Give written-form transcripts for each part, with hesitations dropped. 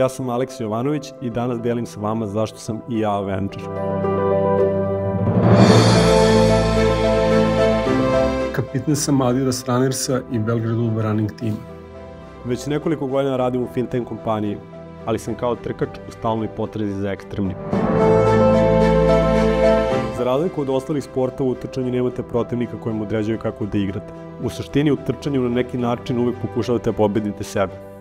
ja sam Aleks Jovanović i danas delim sa vama zašto sam i ja Avenger. Kapitan sam Adidas Runnersa i Belgrade Ultra Running Team. Već nekoliko godina radim u fintech kompaniji, ali sam kao trkač u stalnoj potrazi za ekstremnim. Za razliku od ostalih sportova, u trčanju nemate protivnika kojem određuje kako da igrate. U suštini, u trčanju na neki način uvek pokušavate da pobedite sebe.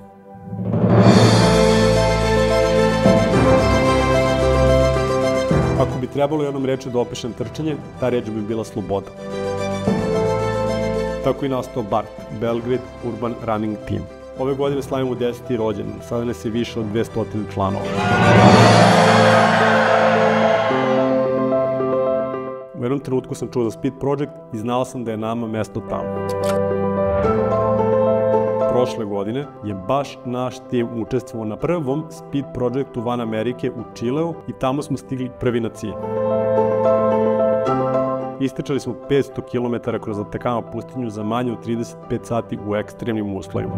Ako bi trebalo jednom reči da opišem trčanje, ta reč bi bila sloboda. Tako i nastao BART, Belgrade Urban Running Team. Ove godine slavimo 10. rođendan, sada nas je više od 200 članova. U jednom trenutku sam čuo za Speed Project i znao sam da je nama mesto tamo. Prošle godine je baš naš tim učestvovao na prvom Speed Projectu van Amerike u Čileu i tamo smo stigli prvi na cilj. Istrčali smo 500 km kroz Atakama pustinju za manje od 35 sati u ekstremnim uslovima.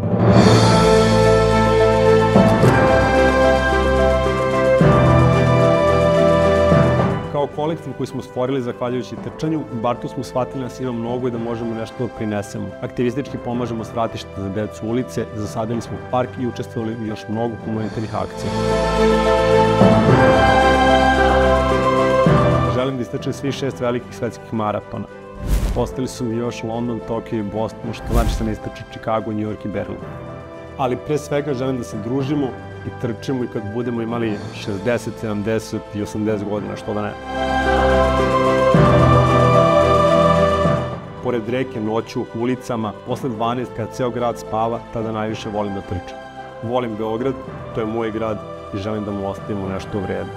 Kao kolektiv koji smo stvorili zahvaljujući trčanju, u Bartu smo shvatili da nas ima mnogo i da možemo nešto da prinesemo. Aktivistički pomažemo svratište za decu ulice, zasadili smo park i učestvovali u još mnogo humanitarnih akcija. Želim da istrčam svih 6 velikih svetskih maratona. Ostali su mi još London, Tokio i Boston, što znači da ne istrčam Chicago, New York i Berlin. Ali pre svega želim da se družimo i trčimo i kad budemo imali 60, 70 i 80 godina, što da ne. Pored reke, noću, ulicama, posle 12 kada ceo grad spava, tada najviše volim da trčam. Volim Beograd, to je moj grad i želim da mu ostavimo nešto vredno.